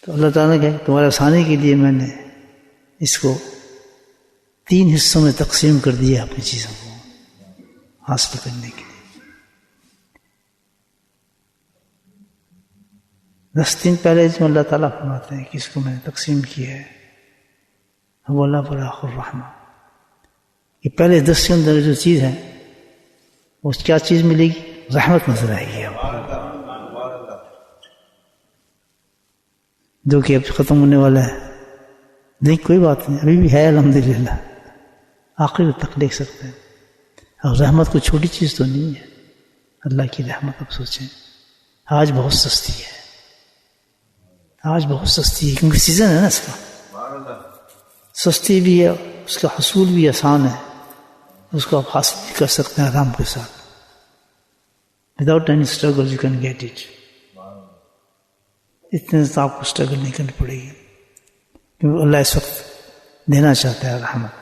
تو اللہ تعالیٰ نے کہا تمہارے آسانی کے لیے میں نے اس کو 3 حصوں میں تقسیم کر دیا اپنی چیزوں کو حاصل کرنے کے لیے. 10 دن پہلے جو اللہ تعالیٰ فرماتے ہیں کہ اس کو میں نے تقسیم کیا ہے وہ اللہ براق الرحمہ. یہ پہلے 10 کے اندر جو چیز ہے اس کیا چیز ملے گی؟ رحمت نظر آئے گی اب جو کہ اب ختم ہونے والا ہے. نہیں کوئی بات نہیں, ابھی بھی ہے الحمدللہ, آخر تک دیکھ سکتے ہیں. اور رحمت کوئی چھوٹی چیز تو نہیں ہے. اللہ کی رحمت اب سوچیں, آج بہت سستی ہے, آج بہت سستی ہے کیونکہ سیزن ہے نا اس کا. سستی بھی ہے, اس کا حصول بھی آسان ہے, اس کو آپ حاصل بھی کر سکتے ہیں آرام کے ساتھ. Without any struggle you can get it. اتنے سے آپ کو اسٹرگل نہیں کرنی پڑے گی کیونکہ اللہ اس وقت دینا چاہتا ہے رحمت.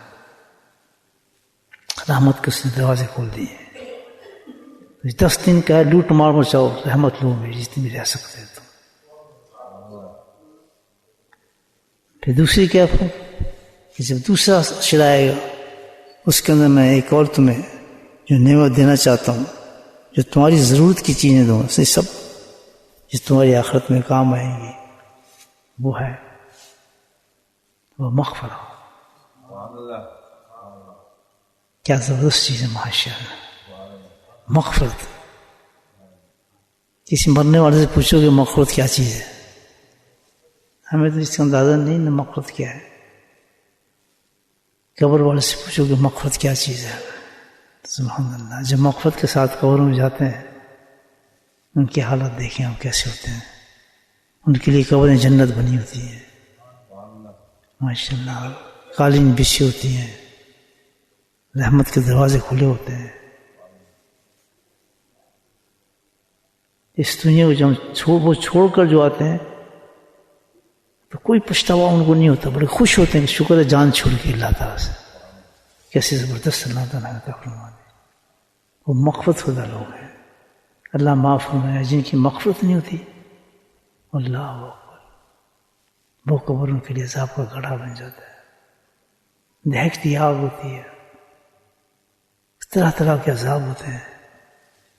رحمت کے اس نے دروازے کھول دیے. 10 دن کا ہے, لوٹ مار مچاؤ, رحمت لو میں جتنی بھی رہ سکتے تو. پھر دوسری کیا کہ جب دوسرا شرع آئے گا اس کے اندر میں ایک اور تمہیں جو نعمت دینا چاہتا ہوں, جو تمہاری ضرورت کی چیزیں دوں, سے سب جس تمہاری آخرت میں کام آئیں گی, وہ ہے وہ مغفرہ. کیا زبردست چیز ہے ماشاءاللہ مغفرت. کسی مرنے والے سے پوچھو کہ مغفرت کیا چیز ہے, ہمیں تو اس کا اندازہ نہیں نا مغفرت کیا ہے. قبر والے سے پوچھو کہ مغفرت کیا چیز ہے. سبحان اللہ, جب مغفرت کے ساتھ قبروں میں جاتے ہیں ان کی حالت دیکھیں ہم کیسے ہوتے ہیں. ان کے لیے قبریں جنت بنی ہوتی ہیں ماشاءاللہ, قالین بچھی ہوتی ہیں, رحمت کے دروازے کھلے ہوتے ہیں. اس دنیا کو جب وہ چھوڑ کر جو آتے ہیں تو کوئی پچھتاوا ان کو نہیں ہوتا, بڑے خوش ہوتے ہیں کہ شکر ہے جان چھوڑ کے اللہ تعالیٰ سے. کیسے زبردست اللہ تعالیٰ کا فرمان ہے. وہ مغفرت خدا لوگ ہیں, اللہ معاف فرمایا. جن کی مغفرت نہیں ہوتی اللہ اکبر, وہ قبروں کے لیے عذاب کا گڑھا بن جاتا ہے. دہکتی آگ ہوتی ہے, طرح طرح کے عذاب ہوتے ہیں.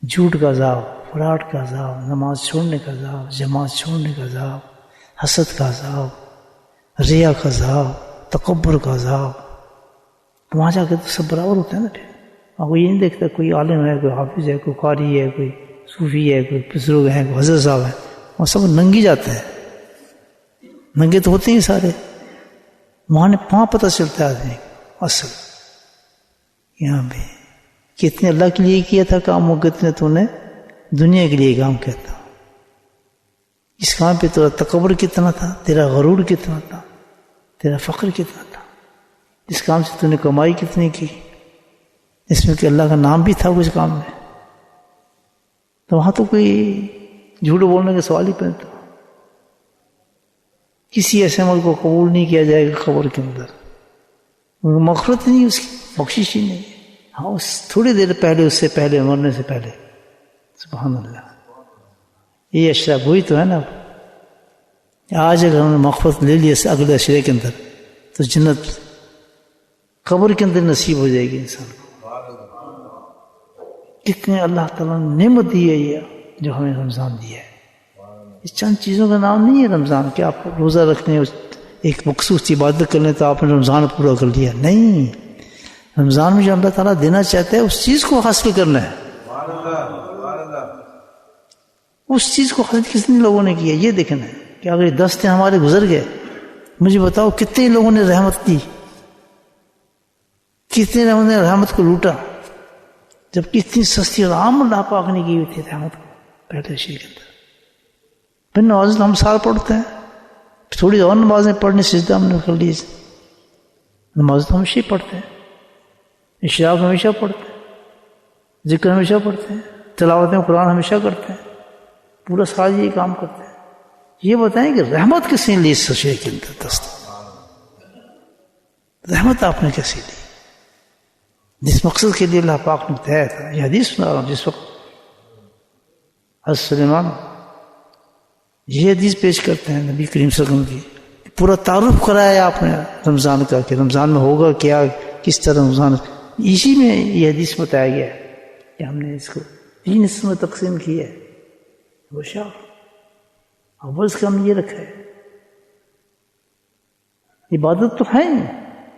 جھوٹ کا عذاب, فراڈ کا عذاب, نماز چھوڑنے کا عذاب, جماعت چھوڑنے کا عذاب, حسد کا عذاب, ریا کا عذاب, تکبر کا عذاب. تو وہاں جا کے تو سب برابر ہوتے ہیں نا. پھر وہ یہ نہیں دیکھتا کوئی عالم ہے, کوئی حافظ ہے, کوئی قاری ہے, کوئی صوفی ہے, کوئی بزرگ ہیں, کوئی حضرت صاحب ہیں. وہ سب ننگی جاتے ہیں, ننگے تو ہوتے ہی سارے. وہاں پتہ چلتا ہے آدمی اصل. یہاں بھی کتنے اللہ کے لیے کیا تھا کام, وہ کتنے تو نے دنیا کے لیے کام کیا تھا. اس کام پہ تیرا تکبر کتنا تھا, تیرا غرور کتنا تھا, تیرا فخر کتنا تھا. اس کام سے تو نے کمائی کتنی کی, اس میں کہ اللہ کا نام بھی تھا اس کام میں. تو وہاں تو کوئی جھوٹ بولنے کا سوال ہی پہنتا. کسی ایسے عمل کو قبول نہیں کیا جائے گا قبر کے اندر. مغفرت نہیں, اس کی بخشش ہی نہیں. ہاں اس تھوڑی دیر پہلے, اس سے پہلے, مرنے سے پہلے. سبحان اللہ, یہ اشرا وہی تو ہے نا. آج اگر ہم نے مغفرت لے لیا اگلے اشرے کے اندر تو جنت قبر کے اندر نصیب ہو جائے گی انسان کو. کتنے اللہ تعالیٰ نے نعمت دی ہے یہ جو ہمیں رمضان دیا ہے. اس چند چیزوں کا نام نہیں ہے رمضان کہ آپ روزہ رکھنے, ایک مخصوص عبادت کرنے تو آپ نے رمضان پورا کر لیا. نہیں, رمضان میں جو اللہ تعالیٰ دینا چاہتا ہے اس چیز کو حاصل کرنا ہے. اس چیز کو حاصل کتنے لوگوں نے کیا یہ دیکھنا ہے. کہ اگر 10 دن ہمارے گزر گئے, مجھے بتاؤ کتنے لوگوں نے رحمت دی, کتنے لوگوں نے رحمت کو لوٹا, جب کتنی سستی اور عام اللہ پاک نے کی ہوئی تھی رحمت کو پہلے شیء کے اندر. پھر نماز ہم سال پڑھتے ہیں, تھوڑی اور نمازیں پڑھنے سجدہ ہم نے کر لی. نماز تو ہمیشہ پڑھتے ہیں, اشراق ہمیشہ پڑھتے ہیں, ذکر ہمیشہ پڑھتے ہیں, تلاوت قرآن ہمیشہ کرتے ہیں, پورا سال یہ کام کرتے ہیں. یہ بتائیں کہ رحمت کس نے لی اس شے کے اندر دست, رحمت آپ نے کیسے لی, جس مقصد کے لیے اللہ پاک نے بتایا تھا. یہ حدیث سنا رہا ہوں, جس وقت حضرت سلیمان یہ حدیث پیش کرتے ہیں نبی کریم صلی اللہ علیہ وسلم کی، پورا تعارف کرایا آپ نے رمضان کا کہ رمضان میں ہوگا کیا، کس طرح رمضان، اسی میں یہ حدیث بتایا گیا ہے کہ ہم نے اس کو تین حصوں میں تقسیم کی ہے. وہ شاہ اول کا ہم یہ رکھا ہے. عبادت تو ہے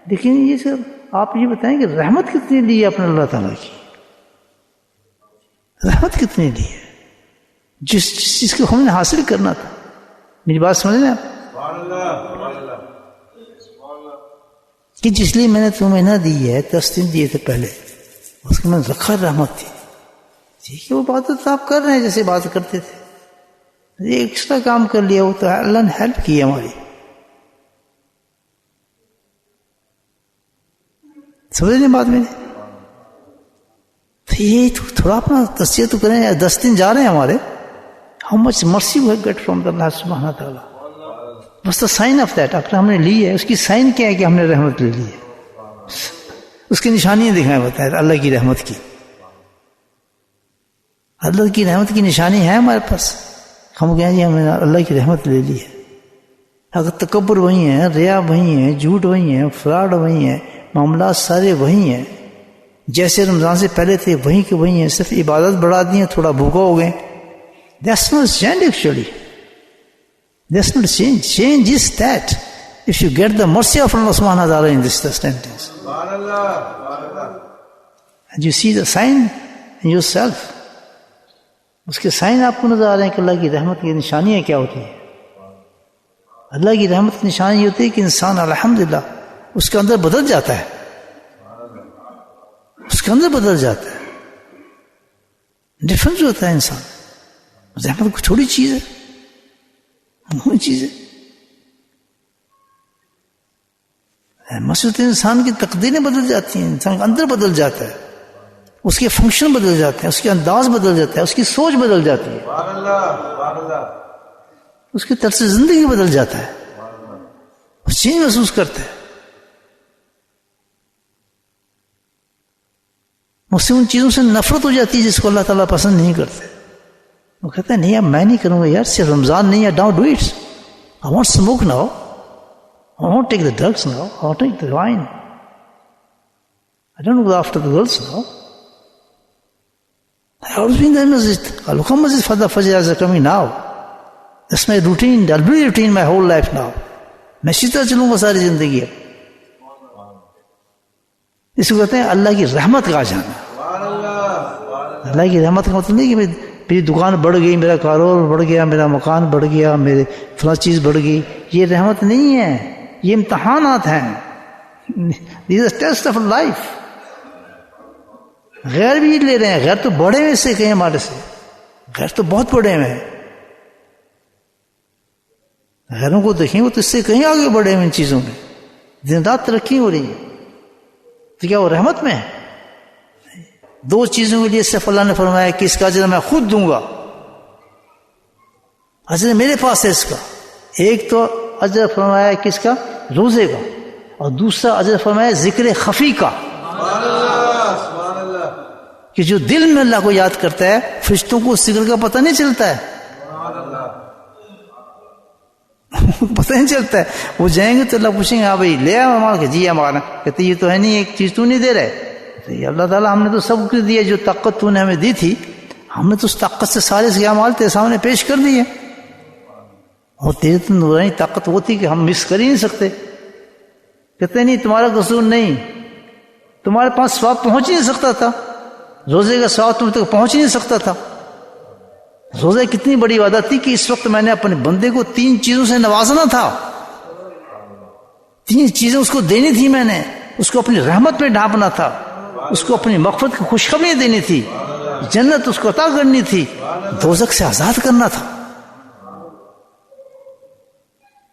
لیکن یہ سر آپ یہ بتائیں کہ رحمت کتنی لی ہے اپنے اللہ تعالیٰ کی، رحمت کتنی لی ہے جس چیز کو ہم نے حاصل کرنا تھا. میری بات سمجھ لیں آپ کہ جس لیے میں نے تمہیں نہ دی ہے 10 دن دیے تھے پہلے، اس کو میں نے رکھا رحمت تھی. ٹھیک ہے وہ بات آپ کر رہے ہیں جیسے بات کرتے تھے، یہ ایکسٹرا کام کر لیا، وہ تو اللہ نے ہیلپ کی ہماری. سمجھ لیں بات میں نے؟ تو یہ تھوڑا اپنا تصفیہ تو کریں. 10 دن جا رہے ہیں ہمارے، ہاؤ مچ مرسی وی گیٹ فرام دا اللہ سبحانہ تعالیٰ. بس دا سائن آف دیٹ، اگر ہم نے لی ہے اس کی سائن کیا ہے کہ ہم نے رحمت لے لی ہے. اس کی نشانیاں دکھائیں بتائیں اللہ کی رحمت کی. اللہ کی رحمت کی نشانی ہے ہمارے پاس، ہم کہیں جی ہم نے اللہ کی رحمت لے لی ہے. اگر تکبر وہی ہے، ریا وہی ہے، جھوٹ وہی ہے، فراڈ وہی ہے، معاملات سارے وہی ہیں جیسے رمضان سے پہلے تھے، وہی کے وہی ہیں، صرف عبادت بڑھا دی ہیں، تھوڑا بھوکا ہو گئے. That's not change actually. That's not change. Change is that if you get the mercy of Allah subhanahu wa ta'ala in this sentence. And you see the sign in yourself. اس کے سائن آپ کو نظر آ رہے ہیں کہ اللہ کی رحمت کی نشانیاں کیا ہوتی ہیں. اللہ کی رحمت کی نشانی یہ ہوتی ہے کہ انسان الحمدللہ اس کے اندر بدل جاتا ہے، اس کے اندر بدل جاتا ہے، ڈفرنس ہوتا ہے انسان. رحمت کوئی چھوٹی چیز ہے، وہی چیز ہے. مسجد انسان کی تقدیریں بدل جاتی ہیں، انسان کا اندر بدل جاتا ہے، اس کے فنکشن بدل جاتے ہیں، اس کے انداز بدل جاتا ہے، اس کی سوچ بدل جاتی ہے، اس کے طرز زندگی بدل جاتا ہے، اس چیز محسوس کرتا ہے. اس سے ان چیزوں سے نفرت ہو جاتی ہے جس کو اللہ تعالیٰ پسند نہیں کرتے. وہ کہتا ہے نہیں اب میں نہیں کروں گا یار، صرف رمضان نہیں ہے، don't do it. I want smoke now, I want take the drugs now, I want take the wine, I don't go after the girls now. I always been in the masjid. I'll come masjid for the fajr as I coming now. That's my routine. That'll be routine my whole life now. میں سیدھا چلوں گا ساری زندگی. اس کو کہتے ہیں اللہ کی رحمت کا جانا. اللہ کی رحمت کا مطلب نہیں کہ میری دکان بڑھ گئی، میرا کاروبار بڑھ گیا، میرا مکان بڑھ گیا، میرے فلاں چیز بڑھ گئی. یہ رحمت نہیں ہے، یہ امتحانات ہیں. These are tests of life. غیر بھی لے رہے ہیں، غیر تو بڑے میں سے کہیں ہمارے سے، غیر تو بہت بڑے میں. غیروں کو دیکھیں وہ تو اس سے کہیں آگے بڑھے ہوئے ان چیزوں میں، دن رات ترقی ہو رہی ہے. تو کیا وہ رحمت میں ہے؟ 2 چیزوں کے لیے صرف اللہ نے فرمایا کہ اس کا اجر میں خود دوں گا، اجر میرے پاس ہے اس کا. ایک تو اجر فرمایا کس کا؟ روزے کا، اور دوسرا اجر فرمایا ذکر خفی کا، کہ جو دل میں اللہ کو یاد کرتا ہے فرشتوں کو اس ذکر کا پتہ نہیں چلتا ہے، پتہ نہیں چلتا ہے. وہ جائیں گے تو اللہ پوچھیں گے ہاں بھائی لے آؤ مال کے، جی ہمارا. کہتے یہ تو ہے نہیں، ایک چیز تو نہیں دے رہے. اللہ تعالیٰ ہم نے تو سب کچھ دیا، جو طاقت تو نے ہمیں دی تھی ہم نے تو اس طاقت سے سارے اعمال تیرے سامنے پیش کر دیے، اور تیرے تو نورانی طاقت وہ تھی کہ ہم مس کر ہی نہیں سکتے. کہتے نہیں تمہارا قصور نہیں، تمہارے پاس ثواب پہنچ ہی نہیں سکتا تھا، روزے کا ثواب تم تک پہنچ ہی نہیں سکتا تھا. روزہ کتنی بڑی عبادت تھی کہ اس وقت میں نے اپنے بندے کو 3 چیزوں سے نوازنا تھا، 3 چیزیں اس کو دینی تھی. میں نے اس کو اپنی رحمت میں ڈھانپنا تھا، اس کو اپنی مغفرت کی خوشخبری دینی تھی، جنت اس کو عطا کرنی تھی، دوزخ سے آزاد کرنا تھا.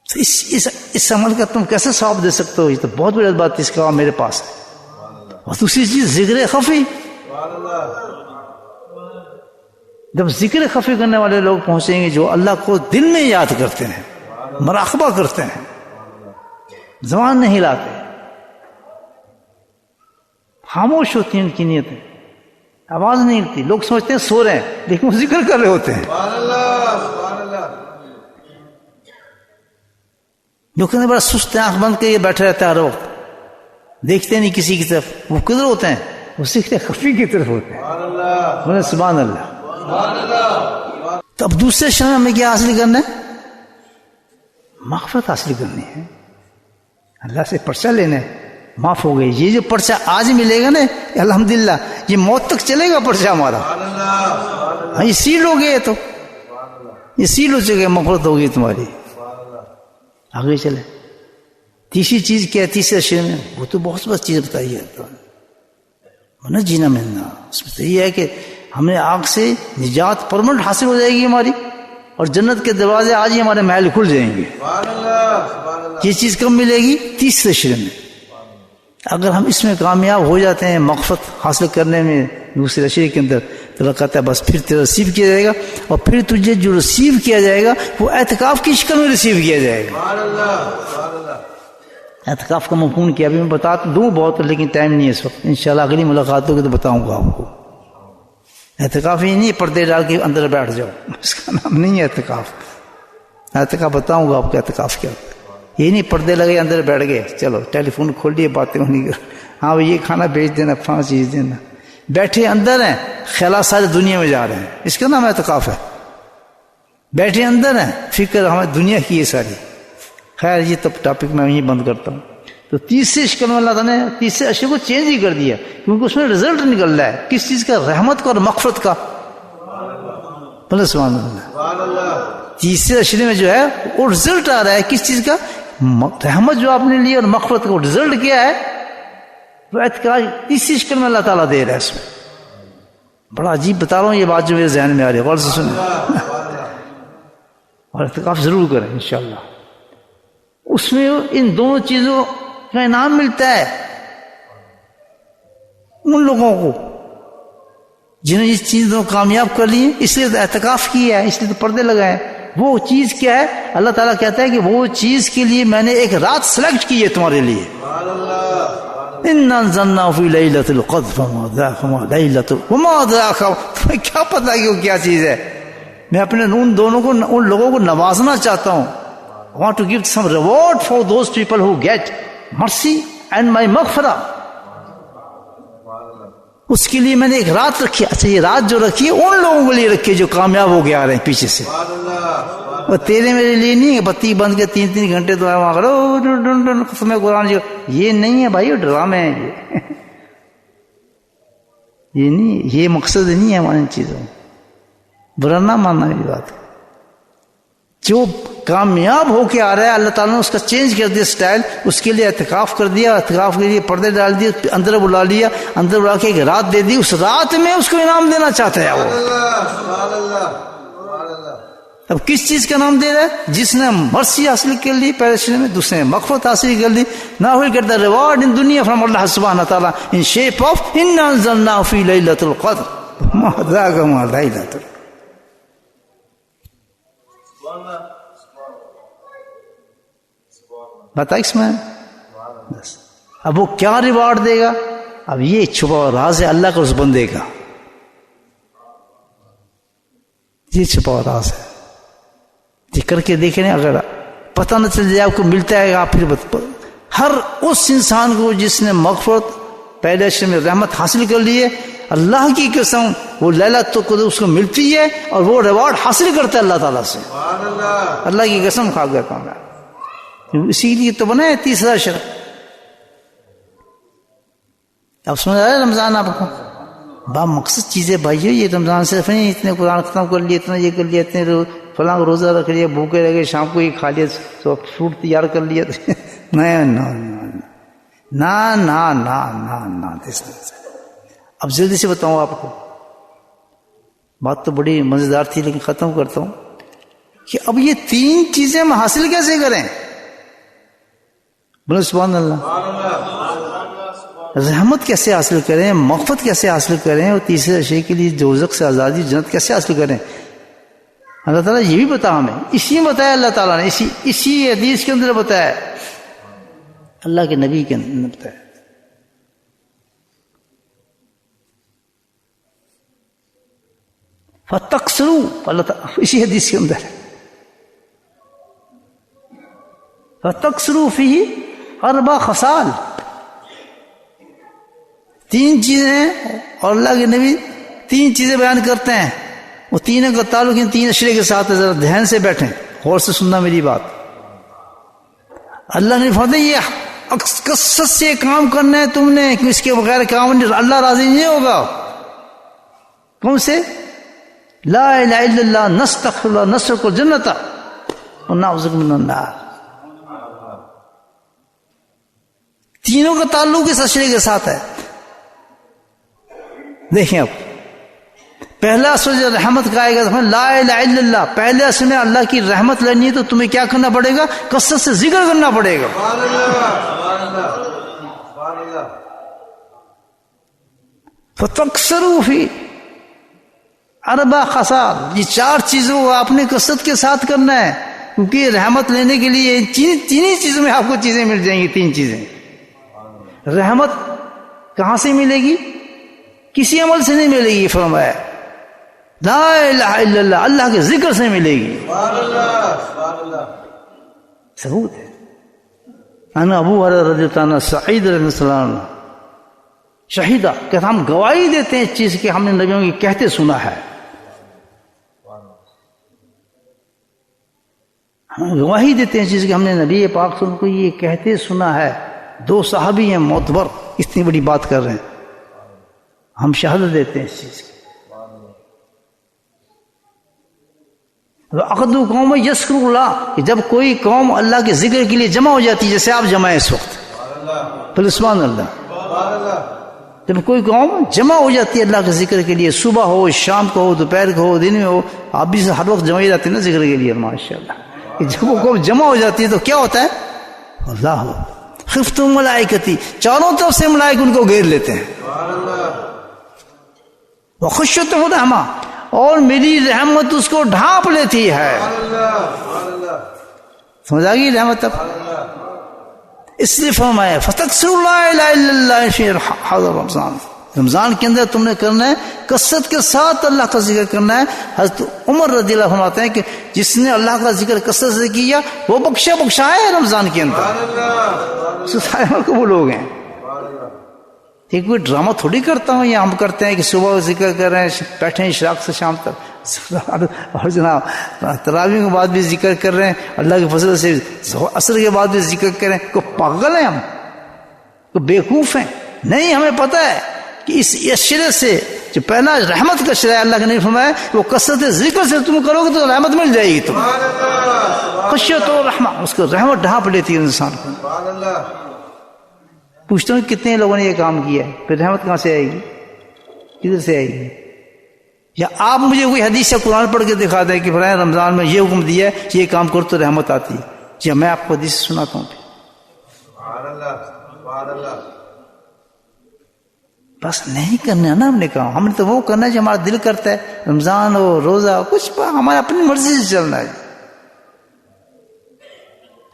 تو اس عمل کا تم کیسے ثواب دے سکتے ہو؟ یہ تو بہت بڑی بات ہے، اس کا میرے پاس ہے. اور دوسری چیز ذکر خفی. جب ذکر خفی کرنے والے لوگ پہنچیں گے جو اللہ کو دل میں یاد کرتے ہیں، مراقبہ کرتے ہیں، زبان نہیں ہلاتے، خاموش ہوتی ہیں ان کی نیتیں، آواز نہیں ہوتی. لوگ سمجھتے ہیں سو رہے ہیں لیکن وہ ذکر کر رہے ہوتے ہیں. جو کہتے بڑا سست آنکھ بند کے یہ بیٹھے رہتا ہے ہر وقت, دیکھتے نہیں کسی کی طرف, وہ کدھر ہوتے ہیں؟ وہ سیکھتے خفی کی طرف ہوتے ہیں. بولے سبحان اللہ. تو اب دوسرے شرم ہمیں کیا حاصل کرنا ہے؟ مغفرت حاصل کرنی ہے, اللہ سے پرچہ لینا ہے, معاف ہو گئی. یہ جو پرچہ آج ملے گا نا الحمدللہ, یہ موت تک چلے گا پرچہ ہمارا. ہاں یہ سیل ہو گئے, تو یہ سیل ہو چکے, مغفرت ہو گئی تمہاری. آگے چلے. تیسری چیز کیا ہے تیسرے شعر میں؟ وہ تو بہت بہت چیز بتائی ہے نا, جینا ملنا. اس میں تو یہ ہے کہ ہمیں آگ سے نجات پرمنٹ حاصل ہو جائے گی ہماری, اور جنت کے دروازے آج ہی ہمارے محل کھل جائیں گے. یہ چیز کب ملے گی؟ تیسرے شعر میں. اگر ہم اس میں کامیاب ہو جاتے ہیں مغفرت حاصل کرنے میں دوسرے شعر کے اندر, تو اللہ کہتا ہے بس پھر تیرا ریسیو کیا جائے گا, اور پھر تجھے جو ریسیو کیا جائے گا وہ اعتکاف کی شکل میں ریسیو کیا جائے گا. اعتکاف کا مفہوم کیا ابھی میں بتا دوں بہت, لیکن ٹائم نہیں ہے اس وقت. انشاءاللہ اگلی ملاقات ہوگی تو بتاؤں گا آپ کو. اعتکاف یہ نہیں پردے ڈال کے اندر بیٹھ جاؤ, اس کا نام نہیں ہے اعتکاف. اعتکاف بتاؤں گا آپ کو اعتکاف کیا. یہ نہیں پردے لگے اندر بیٹھ گئے, چلو ٹیلی فون کھول لیے باتیں ہونی کر, ہاں یہ کھانا بھیج دینا, فلاں چیز دینا. بیٹھے اندر ہیں, خیالات سارے دنیا میں جا رہے ہیں, اس کا نام اعتکاف ہے. بیٹھے اندر ہیں, فکر ہمیں دنیا کی ہے ساری. خیر یہ تب ٹاپک میں یہیں بند کرتا ہوں. تو تیسرے شکل میں اللہ تعالیٰ نے تیسرے اشیاء کو چینج ہی کر دیا, کیونکہ اس میں رزلٹ نکل رہا ہے. کس چیز کا؟ رحمت کا اور مغفرت کا. بولے سبحان اللہ. تیسرے اشیاء میں جو ہے وہ رزلٹ آ رہا ہے کس چیز کا؟ رحمت جو آپ نے لی اور مغفرت کا. رزلٹ کیا ہے؟ وہ اعتکاف تیسری شکل میں اللہ تعالیٰ دے رہا ہے. اس میں بڑا عجیب بتا رہا ہوں یہ بات جو میرے ذہن میں آ رہی ہے, غور سے سنیں. اور اعتکاف ضرور کریں انشاءاللہ. اس میں ان دونوں چیزوں کا انعام ملتا ہے ان لوگوں کو جنہوں نے اس چیز کو کامیاب کر لی, اس لیے تو اعتکاف کیا ہے, اس لیے تو پردے لگائے. وہ چیز کیا ہے؟ اللہ تعالیٰ کہتا ہے کہ وہ چیز کے لیے میں نے ایک رات سلیکٹ کی ہے تمہارے لیے. اِنَّا أَنزَلْنَاهُ فِي لَيْلَةِ الْقَدْرِ وَمَا أَدْرَاكَ. تمہیں کیا پتا کہ وہ کیا چیز ہے؟ میں اپنے ان دونوں کو, ان لوگوں کو نوازنا چاہتا ہوں. I want to give some reward for those people who get mercy and my maghfirah. اس کے لیے میں نے ایک رات رکھی. اچھا یہ رات جو رکھی ہے ان لوگوں کے لیے رکھی جو کامیاب ہو کے آ رہے ہیں پیچھے سے. اور تیرے میرے لیے نہیں ہے بتی بند کے 3 گھنٹے تو وہاں کرو ختم قرآن جو, یہ نہیں ہے بھائی, وہ ڈرامے ہیں. یہ نہیں, یہ مقصد نہیں ہے ہماری ان چیزوں. برا نہ ماننا میری بات. جو کامیاب ہو کے آ رہا ہے اللہ تعالیٰ نے اس کا چینج کر دیا اسٹائل. اس کے لیے اعتکاف کر دیا, اعتکاف کے لیے پردے ڈال دیے, اندر بلا لیا, اندر بلا کے ایک رات دے دی. اس رات میں اس کو انعام دینا چاہتا ہے وہ. اب کس چیز کا نام دے رہا ہے؟ جس نے مرسی حاصل کر لی پہلے شروع میں, دوسرے نے مغفرت حاصل کر لی. نہ ہوئی کرتا ریوارڈ ان دنیا فرام اللہ سبحانہ تعالیٰ ان شیپ آف اِنَّا أَنزَلْنَاهُ فِي لَيْلَةِ الْقَدْرِ وَمَا أَدْرَاكَ مَا لَيْلَةُ الْقَدْرِ. بتا اس میں بس. اب وہ کیا ریوارڈ دے گا؟ اب یہ چھپا ہوا راز ہے اللہ کا اس بندے کا. یہ چھپا ہوا راز ہے, یہ کر کے دیکھیں. اگر پتہ نہ چل جائے آپ کو ملتا ہے آپ پھر ہر اس انسان کو جس نے مغفرت پہلے اشرے میں رحمت حاصل کر لی ہے, اللہ کی قسم وہ لیلۃ القدر اس کو ملتی ہے اور وہ ریوارڈ حاصل کرتا ہے اللہ تعالیٰ سے. اللہ کی قسم کھا گیا کام ہے. اسی لیے تو بنا ہے تیسرا اشرا. اب سمجھ آیا رمضان آپ کو؟ با مقصد چیزیں بھائیو. یہ رمضان صرف نہیں اتنے قرآن ختم کر لیے, اتنا یہ کر لیا, اتنے فلاں روزہ رکھ لیا, بھوکے رہ گئے, شام کو یہ کھا لیا, تو فروٹ تیار کر لیا. نہ. اب جلدی سے بتاؤں آپ کو, بات تو بڑی مزیدار تھی لیکن ختم کرتا ہوں کہ اب یہ 3 چیزیں ہم حاصل کیسے کریں؟ بولے سبحان اللہ. رحمت کیسے حاصل کریں, مغفرت کیسے حاصل کریں, اور تیسرے اشیاء کے لیے دوزخ سے آزادی, جنت کیسے حاصل کریں؟ اللہ تعالیٰ یہ بھی بتا ہمیں, اسی میں بتایا اللہ تعالیٰ نے, اسی حدیث کے اندر بتایا, اللہ کے نبی کے اندر بتایا. فتقصروا, اللہ تعالیٰ اسی حدیث کے اندر فتکثروا فیہ اربع خصال، تین چیزیں ہیں اور اللہ کے نبی تین چیزیں بیان کرتے ہیں، وہ تینوں کا تعلق ان تین اشرے کے ساتھ ہے. ذرا دھیان سے بیٹھیں، غور سے سننا میری بات. اللہ نے فرمایا یہ کثرت سے کام کرنا ہے تم نے، کہ اس کے بغیر کام نہیں، اللہ راضی نہیں ہوگا. کون سے؟ لا الہ الا اللہ، نستغفر اللہ، نسلک الجنۃ ونعوذ بک من النار. تینوں کا تعلق اس اشرے کے ساتھ ہے. دیکھیں اب پہلا سورج رحمت کا آئے گا، لا الہ الا اللہ، پہلے اصل میں اللہ کی رحمت لینی ہے تو تمہیں کیا کرنا پڑے گا؟ کثرت سے ذکر کرنا پڑے گا. فتکثروا فی اربع خصال، یہ چار چیزوں کو آپ نے کثرت کے ساتھ کرنا ہے، کیونکہ رحمت لینے کے لیے تین ہی چیزوں میں آپ کو چیزیں مل جائیں گی. تین چیزیں. رحمت کہاں سے ملے گی؟ کسی عمل سے نہیں ملے گی. فرمایا لا الہ الا اللہ، اللہ کے ذکر سے ملے گی. ثبوت ہے. انا ابو ہریرہ رضی اللہ عنہ سعید رضی اللہ عنہ شہیدہ، کہ ہم گواہی دیتے ہیں اس چیز کہ ہم نے نبیوں کی کہتے سنا ہے. ہم گواہی دیتے ہیں اس چیز کہ ہم نے نبی پاک صلی اللہ علیہ وسلم کو یہ کہتے سنا ہے. دو صحابی ہیں معتبر، اتنی بڑی بات کر رہے ہیں، ہم شہادت دیتے ہیں اس چیز کی. عقد قوم یذکر اللہ، کہ جب کوئی قوم اللہ کے ذکر کے لیے جمع ہو جاتی ہے، جیسے آپ جمع ہیں اس وقت، پھر سبحان اللہ، جب کوئی قوم جمع ہو جاتی ہے اللہ کے ذکر کے لیے، صبح ہو، شام کو ہو، دوپہر کو ہو، دن میں ہو، آپ بھی ہر وقت جمع ہی رہتے ہیں نا ذکر کے لیے. ماشاءاللہ، جب وہ قوم جمع ہو جاتی ہے تو کیا ہوتا ہے؟ اللہ خفت ملائکتی، چاروں طرف سے ملائکہ ان کو گھیر لیتے ہیں. وخشیت الرحمہ، اور میری رحمت اس کو ڈھانپ لیتی ہے. سمجھ آ گئی رحمت؟ اب اس لیے فرمایا فتکثروا لا الہ الا اللہ فی حضر رمضان، رمضان کے اندر تم نے کرنا ہے کثرت کے ساتھ اللہ کا ذکر کرنا ہے. حضرت عمر رضی اللہ عنہ فرماتے ہیں کہ جس نے اللہ کا ذکر کثرت سے کیا وہ بخشا ہے رمضان کے اندر. سارے قبول ہو گئے. یہ کوئی ڈرامہ تھوڑی کرتا ہوں، یہ ہم کرتے ہیں کہ صبح ذکر کر رہے ہیں، بیٹھے ہیں اشراق سے شام تک، اور جناب تراویح کے بعد بھی ذکر کر رہے ہیں، اللہ کے فضل سے عصر کے بعد بھی ذکر کر رہے ہیں. کوئی پاگل ہیں ہم، کوئی بیوقوف ہیں؟ نہیں، ہمیں پتہ ہے کہ اس اشرے سے جو پہلا رحمت کا اشرا ہے، اللہ نے فرمایا وہ کثرت ذکر سے تم کرو گے تو رحمت مل جائے گی تمہیں. خشیت و رحمہ، اس کو رحمت ڈھانپ لیتی ہے انسان کو. پوچھتا ہوں کتنے لوگوں نے یہ کام کیا ہے، پھر رحمت کہاں سے آئے گی؟ کدھر سے آئے گی؟ یا آپ مجھے کوئی حدیث یا قرآن پڑھ کے دکھا دیں کہ فرمایا رمضان میں یہ حکم دیا ہے، یہ کام کرو تو رحمت آتی ہے. جی میں آپ کو حدیث سناتا ہوں. بس نہیں کرنا نا ہم نے کہا، ہم نے تو وہ کرنا ہے جو ہمارا دل کرتا ہے. رمضان ہو، روزہ ہو، کچھ ہمارے اپنی مرضی سے چلنا ہے.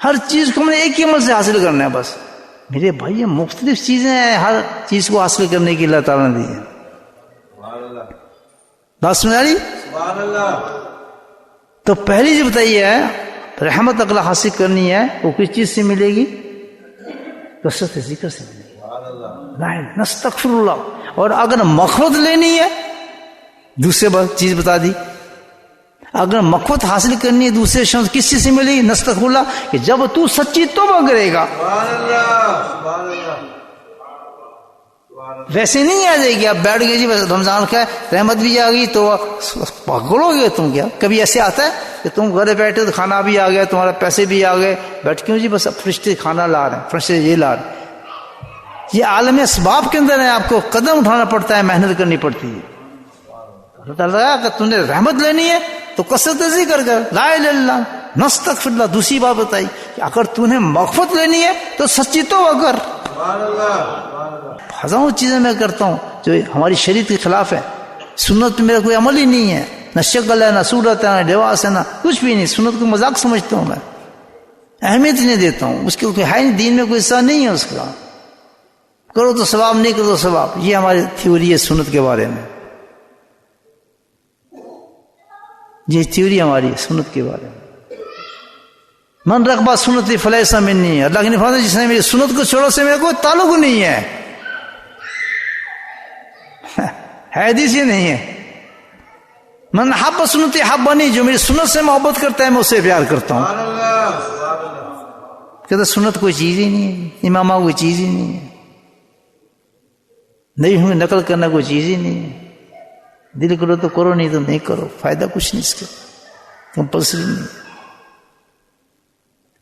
ہر چیز کو ہم نے ایک ہی عمل سے حاصل کرنا ہے. بس میرے بھائی یہ مختلف چیزیں ہیں، ہر چیز کو حاصل کرنے کی اللہ تعالیٰ نے دی ہے. بات سمجھ آ رہی؟ تو پہلی جو بتائیے ہے رحمت اگر حاصل کرنی ہے وہ کس چیز سے ملے گی؟ کثرت ذکر سے ملے گی. نستغفر اللہ. اور اگر مغفرت لینی ہے، دوسرے چیز بتا دی، اگر مغفرت حاصل کرنی ہے دوسرے شخص کس چیز سے ملے گی؟ نستغفر اللہ، کہ جب تو سچی توبہ کرے گا. ویسے نہیں آ جائے گی آپ بیٹھ گئے جی بس رمضان کا رحمت بھی آ گئی تو پکڑو گے تم. کیا کبھی ایسے آتا ہے کہ تم گھر بیٹھے تو کھانا بھی آ گیا، تمہارا پیسے بھی آ گئے، بیٹھ کیوں جی بس فرشتے کھانا لا رہے ہیں، فرشتے یہ لا رہے ہیں. یہ عالم اسباب کے اندر ہے، آپ کو قدم اٹھانا پڑتا ہے، محنت کرنی پڑتی ہے. اللہ تعالیٰ اگر تم نے رحمت لینی ہے تو کثرت ذکر کر، لا الہ الا اللہ، نستغفر اللہ. دوسری بات بتائی کہ اگر تم نے مغفرت لینی ہے تو سچی توبہ کر. ہزاروں چیزیں میں کرتا ہوں جو ہماری شریعت کے خلاف ہے. سنت میں میرا کوئی عمل ہی نہیں ہے، نہ شکل ہے، نہ صورت ہے، نہ لباس ہے، نہ کچھ بھی نہیں. سنت کو مذاق سمجھتا ہوں، میں اہمیت نہیں دیتا ہوں اس کے. ہے نہیں دین میں کوئی حصہ نہیں ہے اس کا. کرو تو ثواب، نہیں کرو تو ثواب. یہ ہماری تھیوری ہے سنت کے بارے میں. یہ تھیوری ہماری سنت کے بارے میں. من رغبہ سنتی فلیس منی، اللہ کے نبی جس نے میری سنت کو چھوڑا سے میرا کوئی تعلق نہیں ہے، حدیث یہ نہیں ہے. من حب سنتی حبنی، جو میری سنت سے محبت کرتا ہے میں اسے پیار کرتا ہوں. کہتا سنت کوئی چیز ہی نہیں ہے، امامہ کوئی چیز ہی نہیں ہے، نہیں ہوں نقل کرنا کوئی چیز ہی نہیں ہے. دل کرو تو کرو، نہیں تو نہیں کرو، فائدہ کچھ نہیں اس کا، کمپلسری نہیں.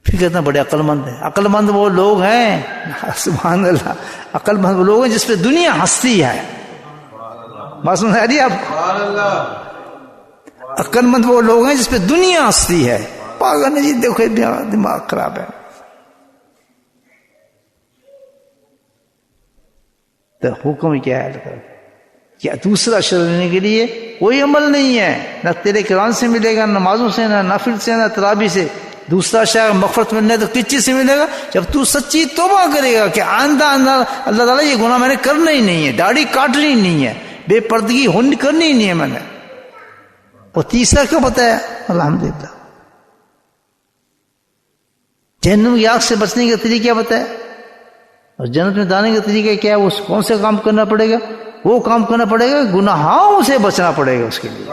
پھر کہتے ہیں بڑے عقل مند ہیں. عقل مند وہ لوگ ہیں، سبحان اللہ، عقل مند وہ لوگ ہیں جس پہ دنیا ہنستی ہے. بات سمجھ آ رہی ہے آپ کو؟ عقل مند وہ لوگ ہیں جس پہ دنیا ہنستی ہے. پاگل جی دیکھو دماغ خراب ہے. تو حکم کیا ہے؟ کیا دوسرا شر لینے کے لیے کوئی عمل نہیں ہے، نہ تیرے قرآن سے ملے گا، نمازوں سے، نہ نافل سے، نہ تراویح سے. دوسرا شر مغفرت ملنے تو کس چیز سے ملے گا؟ جب تو سچی توبہ کرے گا کہ آئندہ اللہ تعالیٰ یہ گناہ میں نے کرنا ہی نہیں ہے، داڑھی کاٹنی نہیں ہے، بے پردگی کرنی ہی نہیں ہے میں نے. اور تیسرا کیا بتایا؟ الحمدللہ. جہنم کی آگ سے بچنے کا طریقہ کیا بتایا؟ اور جنت میں جانے کا طریقہ کیا ہے؟ وہ کون سے کام کرنا پڑے گا؟ وہ کام کرنا پڑے گا، گناہوں سے بچنا پڑے گا اس کے لیے.